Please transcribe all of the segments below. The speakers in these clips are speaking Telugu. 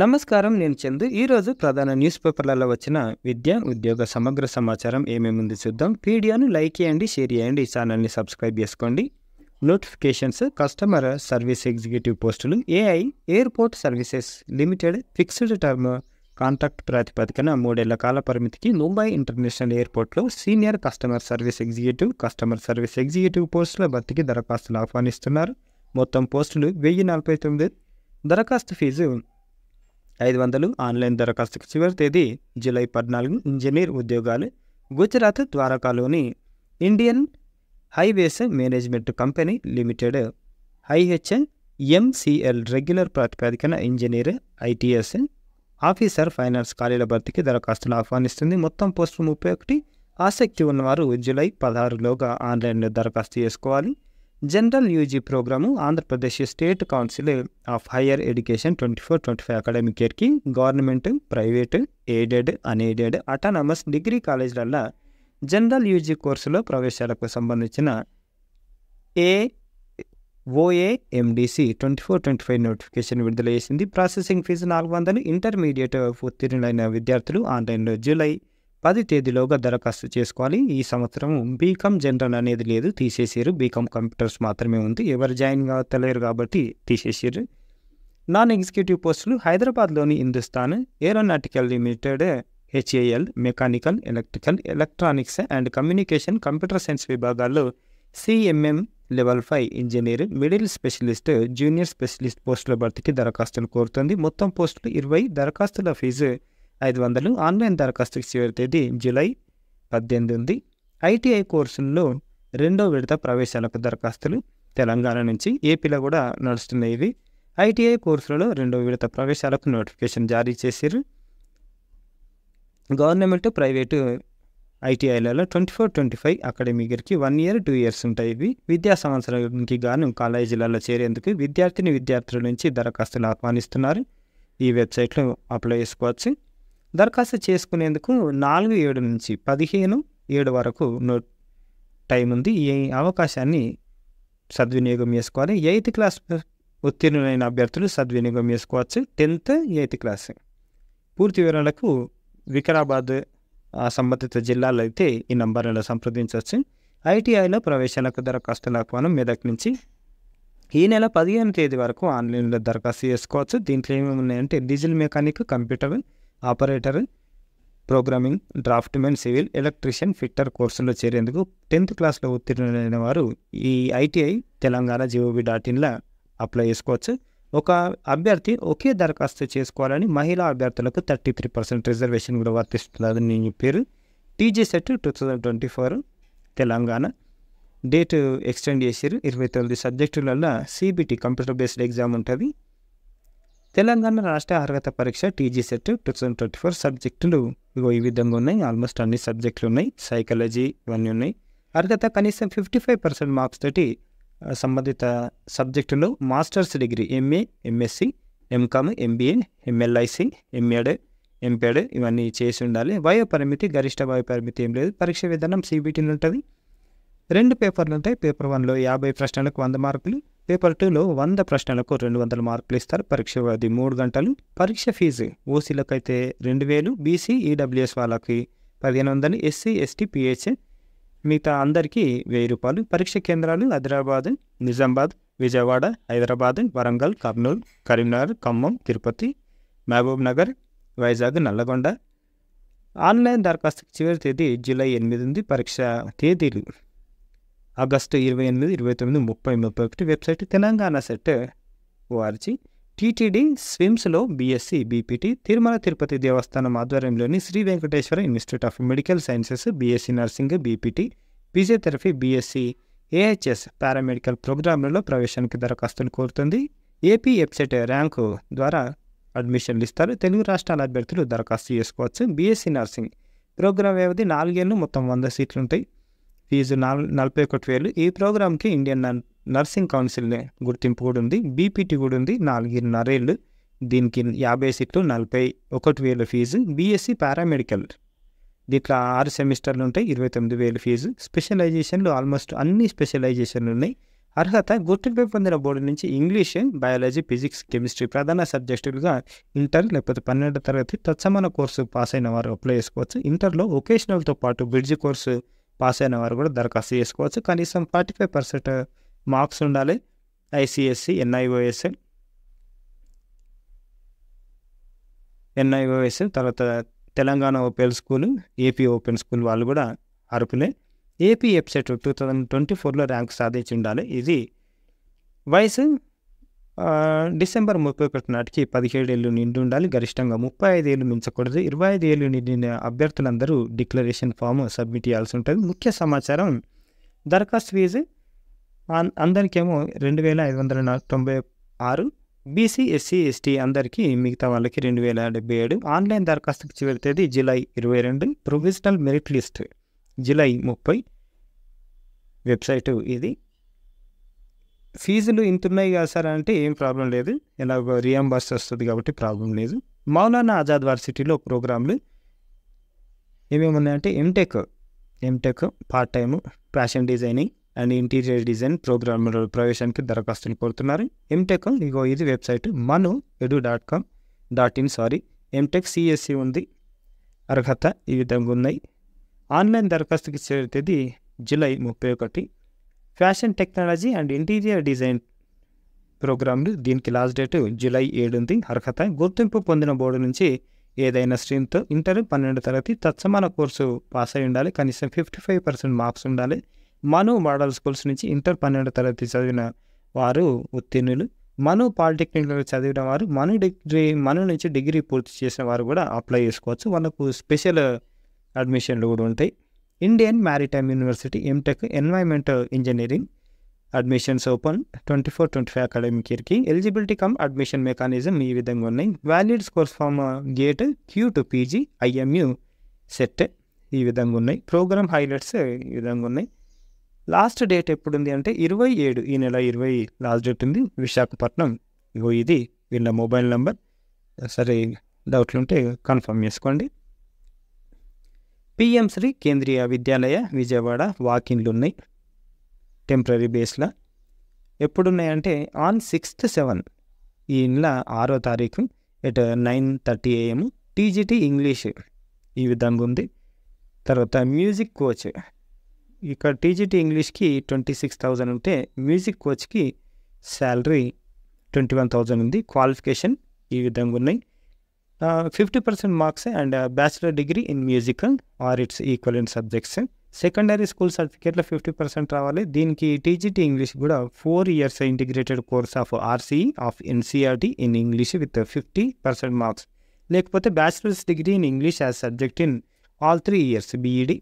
నమస్కారం. నేను చందు. ఈరోజు ప్రధాన న్యూస్ పేపర్లలో వచ్చిన విద్య, ఉద్యోగ సమగ్ర సమాచారం ఏమేముంది చూద్దాం. వీడియోను లైక్ చేయండి, షేర్ చేయండి, ఛానల్ని సబ్స్క్రైబ్ చేసుకోండి. నోటిఫికేషన్స్, కస్టమర్ సర్వీస్ ఎగ్జిక్యూటివ్ పోస్టులు, AI airport services limited fixed term contract ప్రాతిపదికన 3 ఏళ్ల కాల పరిమితికి ముంబై ఇంటర్నేషనల్ ఎయిర్పోర్ట్లో సీనియర్ కస్టమర్ సర్వీస్ ఎగ్జిక్యూటివ్ పోస్టుల భర్తీకి దరఖాస్తులు ఆహ్వానిస్తున్నారు. మొత్తం పోస్టులు 1049. దరఖాస్తు ఫీజు 500. ఆన్లైన్ దరఖాస్తుకు చివరి తేదీ జూలై 14. ఇంజనీర్ ఉద్యోగాలు గుజరాత్ ద్వారకాలోని Indian highways management company limited IHMCL regular ప్రాతిపదికన ఇంజనీర్ ITS ఆఫీసర్ ఫైనాన్స్ ఖాళీల భర్తీకి దరఖాస్తులు ఆహ్వానిస్తుంది. మొత్తం పోస్టులు 31. ఆసక్తి ఉన్నవారు జూలై 16లోగా ఆన్లైన్లో దరఖాస్తు చేసుకోవాలి. General UG programme Andhra Pradesh state council of higher education 24-25 academic ఇయర్కి government, private, aided, unaided, autonomous degree కాలేజీలల్లో general UG కోర్సులో ప్రవేశాలకు సంబంధించిన OAMDC 24-25 నోటిఫికేషన్ విడుదల చేసింది. Processing fee 400. ఇంటర్మీడియట్ ఉత్తీర్ణులైన విద్యార్థులు ఆన్లైన్లో జూలై 10 తేదీలోగా దరఖాస్తు చేసుకోవాలి. ఈ సంవత్సరం బీకామ్ జనరల్ అనేది లేదు, తీసేసారు. బీకామ్ కంప్యూటర్స్ మాత్రమే ఉంది. ఎవరు జాయిన్ కావట్లేరు కాబట్టి తీసేసారు. నాన్ ఎగ్జిక్యూటివ్ పోస్టులు హైదరాబాద్లోని Hindustan aeronautical limited HAL mechanical, electrical, electronics and communication, computer science విభాగాల్లో CMM level 5 engineer, middle specialist, junior specialist పోస్టుల భర్తీకి దరఖాస్తులు కోరుతుంది. మొత్తం పోస్టులు 20. దరఖాస్తుల ఫీజు 500. ఆన్లైన్ దరఖాస్తుకి చివరి తేదీ జూలై 18 ఉంది. ITI కోర్సుల్లో 2వ విడత ప్రవేశాలకు దరఖాస్తులు తెలంగాణ నుంచి, ఏపీలో కూడా నడుస్తున్నాయి. ఇవి ITI కోర్సులలో 2వ విడత ప్రవేశాలకు నోటిఫికేషన్ జారీ చేశారు. గవర్నమెంట్, ప్రైవేటు ITIలలో 24-25 అకాడమిక్ ఇయర్కి 1 year 2 years ఉంటాయి. ఇవి విద్యా సంవత్సరానికి గాను కాలేజీలలో చేరేందుకు విద్యార్థుల నుంచి దరఖాస్తులు ఆహ్వానిస్తున్నారు. ఈ వెబ్సైట్లో అప్లై చేసుకోవచ్చు. దరఖాస్తు చేసుకునేందుకు 4/7 నుంచి 15/7 వరకు టైం ఉంది. ఈ అవకాశాన్ని సద్వినియోగం చేసుకోవాలి. 8th క్లాస్ ఉత్తీర్ణులైన అభ్యర్థులు సద్వినియోగం చేసుకోవచ్చు. 10th 8th class. పూర్తి వివరాలకు వికారాబాద్ సంబంధిత జిల్లాలో అయితే ఈ నంబర్లను సంప్రదించవచ్చు. ITIలో ప్రవేశాలకు దరఖాస్తుల ఆహ్వానం మెదక్ నుంచి ఈ నెల 15వ తేదీ వరకు ఆన్లైన్లో దరఖాస్తు చేసుకోవచ్చు. దీంట్లో ఏమేమి ఉన్నాయంటే diesel mechanic, computer operator, programming, draughtsmen, civil, electrician, fitter కోర్సులో చేరేందుకు 10th క్లాస్లో ఉత్తీర్ణులైన వారు ఈ ITI తెలంగాణ gov.inలో అప్లై చేసుకోవచ్చు. ఒక అభ్యర్థి ఒకే దరఖాస్తు చేసుకోవాలని మహిళా అభ్యర్థులకు 33% రిజర్వేషన్ కూడా వర్తిస్తుందని నేను చెప్పారు. TGSET 2024 తెలంగాణ డేట్ ఎక్స్టెండ్ చేశారు. 29 సబ్జెక్టులలో CBT కంప్యూటర్ బేస్డ్ ఎగ్జామ్ ఉంటుంది. తెలంగాణ రాష్ట్ర అర్హత పరీక్ష TGSET 2024 సబ్జెక్టులు ఈ విధంగా ఉన్నాయి. ఆల్మోస్ట్ అన్ని సబ్జెక్టులు ఉన్నాయి. సైకాలజీ ఇవన్నీ ఉన్నాయి. అర్హత కనీసం 55% మార్క్స్ తోటి సంబంధిత సబ్జెక్టులో masters degree MA, MSc, MCOM, MBA, MLIC, MEd, MPed ఇవన్నీ చేసి ఉండాలి. వయోపరిమితి, గరిష్ట వయోపరిమితి ఏం లేదు. పరీక్ష విధానం CBT ఉంటుంది. 2 పేపర్లు ఉంటాయి. పేపర్ 1లో 50 ప్రశ్నలకు 100 మార్కులు, పేపర్ 2లో 100 ప్రశ్నలకు 200 మార్కులు ఇస్తారు. పరీక్ష వ్యవధి 3 గంటలు. పరీక్ష ఫీజు ఓసీలకు అయితే 2000, BC, EWS వాళ్ళకి 1500, SC, ST, PH మిగతా అందరికీ 1000 రూపాయలు. పరీక్ష కేంద్రాలు ఆదిలాబాద్, నిజామాబాద్, విజయవాడ, హైదరాబాద్, వరంగల్, కర్నూలు, కరీంనగర్, ఖమ్మం, తిరుపతి, మహబూబ్ నగర్, వైజాగ్, నల్లగొండ. ఆన్లైన్ దరఖాస్తుకి చివరి తేదీ జూలై 8 ఉంది. పరీక్ష తేదీలు August 28, 29, 30, 31. Website Telangana set.org. TTD స్విమ్స్లో BSc, BPT తిరుమల తిరుపతి దేవస్థానం ఆధ్వర్యంలోని Sri Venkateswara institute of medical sciences BSc nursing, BPT physiotherapy, BSc AHS paramedical ప్రోగ్రాంలలో ప్రవేశానికి దరఖాస్తులు కోరుతుంది. AP వెబ్సైట్ ర్యాంకు ద్వారా అడ్మిషన్లు ఇస్తారు. తెలుగు రాష్ట్రాల అభ్యర్థులు దరఖాస్తు చేసుకోవచ్చు. BSc నర్సింగ్ ప్రోగ్రాం వ్యవధి 4 ఏళ్ళు, మొత్తం 100 సీట్లు ఉంటాయి. ఫీజు 41,000. ఈ ప్రోగ్రాంకి ఇండియన్ నర్సింగ్ కౌన్సిల్ గుర్తింపు కూడా ఉంది. BPT కూడా ఉంది. 4.5 ఏళ్ళు. దీనికి 50 సీట్లు, 41,000 ఫీజు. BSc పారామెడికల్ దీంట్లో 6 సెమిస్టర్లు ఉంటాయి. 29,000 ఫీజు. స్పెషలైజేషన్లు ఆల్మోస్ట్ అన్ని స్పెషలైజేషన్లు ఉన్నాయి. అర్హత గుర్తింపు పొందిన బోర్డు నుంచి ఇంగ్లీష్, బయాలజీ, ఫిజిక్స్, కెమిస్ట్రీ ప్రధాన సబ్జెక్టులుగా ఇంటర్ లేకపోతే 12వ తరగతి తత్సమాన కోర్సు పాస్ అయిన వారు అప్లై చేసుకోవచ్చు. ఇంటర్లో వొకేషనల్తో పాటు బ్రిడ్జ్ కోర్సు పాస్ అయిన వారు కూడా దరఖాస్తు చేసుకోవచ్చు. కనీసం 45% మార్క్స్ ఉండాలి. ఐసీఎస్సి, ఎన్ఐఓఎస్ తర్వాత Telangana open school, AP open school వాళ్ళు కూడా అర్హులే. ఏపీ వెబ్సైట్ 2024లో ర్యాంక్ సాధించి ఉండాలి. ఇది వయసు డిసెంబర్ 31 నాటికి 17 ఏళ్ళు నిండి ఉండాలి. గరిష్టంగా 35 ఏళ్ళు మించకూడదు. 25 ఏళ్ళు నిండిన అభ్యర్థులందరూ డిక్లరేషన్ ఫామ్ సబ్మిట్ చేయాల్సి ఉంటుంది. ముఖ్య సమాచారం దరఖాస్తు ఫీజు అందరికేమో 2,596, బీసీ, ఎస్సీ, ఎస్టీ అందరికీ మిగతా వాళ్ళకి 2,077. ఆన్లైన్ దరఖాస్తుకి చివరి తేదీ July 22. Provisional merit list July 30. Website ఇది. ఫీజులు ఇంతున్నాయి కదా సార్ అంటే ఏం ప్రాబ్లం లేదు, ఎలాగో రియంబర్స్ వస్తుంది కాబట్టి ప్రాబ్లం లేదు. మౌలానా ఆజాద్ యూనివర్సిటీలో ప్రోగ్రాంలు ఏమేమి ఉన్నాయంటే MTech part time, fashion designing and interior design ప్రోగ్రాంల ప్రవేశానికి దరఖాస్తులు కోరుతున్నారు. ఎంటెక్ ఇగో ఇది వెబ్సైట్ manu.edu.com.in ఎంటెక్ సిఎస్సి ఉంది. అర్హత ఈ విధంగా ఉన్నాయి. ఆన్లైన్ దరఖాస్తుకి చివరి తేదీ July 31. Fashion technology and interior design ప్రోగ్రాంలు దీనికి లాస్ట్ డేట్ జూలై 7 ఉంది. అర్హత గుర్తింపు పొందిన బోర్డు నుంచి ఏదైనా స్ట్రీమ్తో ఇంటర్ 12వ తరగతి తత్సమాన కోర్సు పాస్ అయి ఉండాలి. కనీసం 55% మార్క్స్ ఉండాలి. మను మోడల్ స్కూల్స్ నుంచి ఇంటర్ 12వ తరగతి చదివిన వారు ఉత్తీర్ణులు. మను పాలిటెక్నిక్లో చదివిన వారు, మను నుంచి డిగ్రీ పూర్తి చేసిన వారు కూడా అప్లై చేసుకోవచ్చు. వాళ్ళకు స్పెషల్ అడ్మిషన్లు కూడా ఉంటాయి. Indian Maritime University MTech environment engineering admissions open 24-25 academic ఇయర్కి. ఎలిజిబిలిటీ కమ్ అడ్మిషన్ మెకానిజం ఈ విధంగా ఉన్నాయి. Valid scores form GATE Q to PG IMU CET ఈ విధంగా ఉన్నాయి. ప్రోగ్రామ్ హైలైట్స్ ఈ విధంగా ఉన్నాయి. లాస్ట్ డేట్ ఎప్పుడు ఉంది అంటే 27, ఈ నెల 20 లాస్ట్ డేట్ ఉంది. విశాఖపట్నం. ఇగో ఇది వీళ్ళ మొబైల్ నెంబర్. సరే డౌట్లు ఉంటే కన్ఫర్మ్ చేసుకోండి. PM శ్రీ కేంద్రీయ విద్యాలయ విజయవాడ వాకిన్లు ఉన్నాయి టెంపరీ బేస్లో. ఎప్పుడున్నాయంటే ఆన్ 6/7 ఈ నెల 6వ తారీఖు ఎట్ 9:30 AM. టీజీటీ ఇంగ్లీష్ ఈ విధంగా ఉంది. తర్వాత మ్యూజిక్ కోచ్ ఇక్కడ టీజీటీ ఇంగ్లీష్కి 26,000 ఉంటే మ్యూజిక్ కోచ్కి శాలరీ 21,000 ఉంది. క్వాలిఫికేషన్ ఈ విధంగా ఉన్నాయి. 50% marks and bachelor degree in music or its equivalent subjects. Secondary school సర్టిఫికేట్లో 50% రావాలి. దీనికి టీజీటీ ఇంగ్లీష్ కూడా 4 years integrated course of RCE of NCERT in English with 50% marks, లేకపోతే bachelors degree in English as subject in all 3 years BEd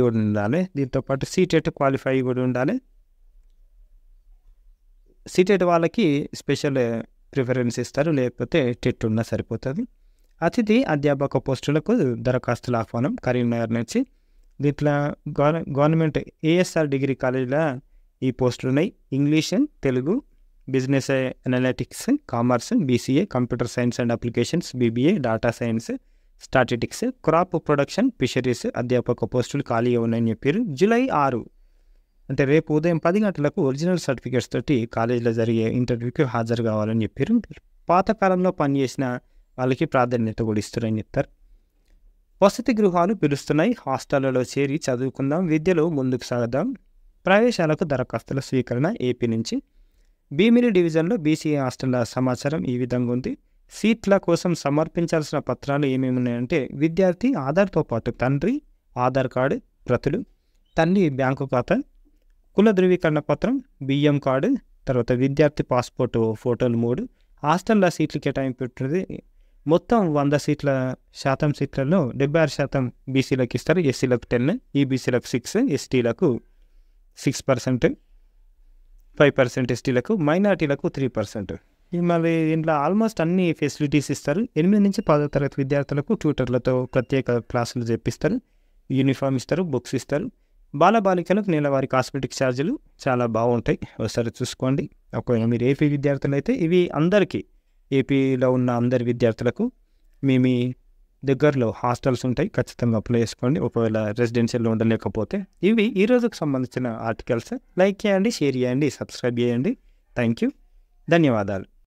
కూడా ఉండాలి. దీంతోపాటు సీటెట్ క్వాలిఫై కూడా ఉండాలి. సీటెట్ వాళ్ళకి స్పెషల్ ప్రిఫరెన్స్ ఇస్తారు, లేకపోతే టెట్ ఉన్నా సరిపోతుంది. అతిథి అధ్యాపక పోస్టులకు దరఖాస్తుల ఆహ్వానం కరీంనగర్ నుంచి. దీంట్లో గవర్నమెంట్ ఏఎస్ఆర్ డిగ్రీ కాలేజీలో ఈ పోస్టులు ఉన్నాయి. English, Telugu, business analytics, commerce, BCA, computer science and applications, BBA, data science, statistics, crop production, fisheries అధ్యాపక పోస్టులు ఖాళీగా ఉన్నాయని చెప్పారు. జూలై 6 అంటే రేపు ఉదయం 10 గంటలకు ఒరిజినల్ సర్టిఫికేట్స్ తోటి కాలేజీలో జరిగే ఇంటర్వ్యూకి హాజరు కావాలని చెప్పారు. పాతకాలంలో పనిచేసిన వాళ్ళకి ప్రాధాన్యత కూడా ఇస్తారని చెప్తారు. వసతి గృహాలు పిలుస్తున్నాయి. హాస్టళ్లలో చేరి చదువుకుందాం, విద్యలో ముందుకు సాగదాం. ప్రవేశాలకు దరఖాస్తుల స్వీకరణ ఏపీ నుంచి. భీమిలి డివిజన్లో BCA హాస్టళ్ల సమాచారం ఈ విధంగా ఉంది. సీట్ల కోసం సమర్పించాల్సిన పత్రాలు ఏమేమి ఉన్నాయంటే విద్యార్థి ఆధార్తో పాటు తండ్రి ఆధార్ కార్డు ప్రతులు, తల్లి బ్యాంకు ఖాతా, కుల ధృవీకరణ పత్రం, బియ్యం కార్డు, తర్వాత విద్యార్థి పాస్పోర్టు ఫోటోలు 3. హాస్టల్లో సీట్లు కేటాయింపు ఉంటుంది. మొత్తం 100 శాతం సీట్లలో 76% బీసీలకు ఇస్తారు, ఎస్సీలకు 10, ఈబీసీలకు 6, ఎస్టీలకు 6%, 5% ఎస్టీలకు, మైనార్టీలకు 3%. మళ్ళీ ఇంట్లో ఆల్మోస్ట్ అన్ని ఫెసిలిటీస్ ఇస్తారు. 8 నుంచి 10వ తరగతి విద్యార్థులకు ట్యూటర్లతో ప్రత్యేక క్లాసులు చెప్పిస్తారు, యూనిఫామ్ ఇస్తారు, బుక్స్ ఇస్తారు. బాలబాలికలకు నెలవారీ కాస్మెటిక్ ఛార్జీలు చాలా బాగుంటాయి, ఒకసారి చూసుకోండి. ఒకవేళ మీరు ఏపీ విద్యార్థులు అయితే ఇవి అందరికీ, ఏపీలో ఉన్న అందరి విద్యార్థులకు మీ దగ్గరలో హాస్టల్స్ ఉంటాయి, ఖచ్చితంగా అప్లై చేసుకోండి ఒకవేళ రెసిడెన్షియల్లో ఉండలేకపోతే. ఇవి ఈ రోజుకు సంబంధించిన ఆర్టికల్స్. లైక్ చేయండి, షేర్ చేయండి, సబ్స్క్రైబ్ చేయండి. థ్యాంక్ యూ, ధన్యవాదాలు.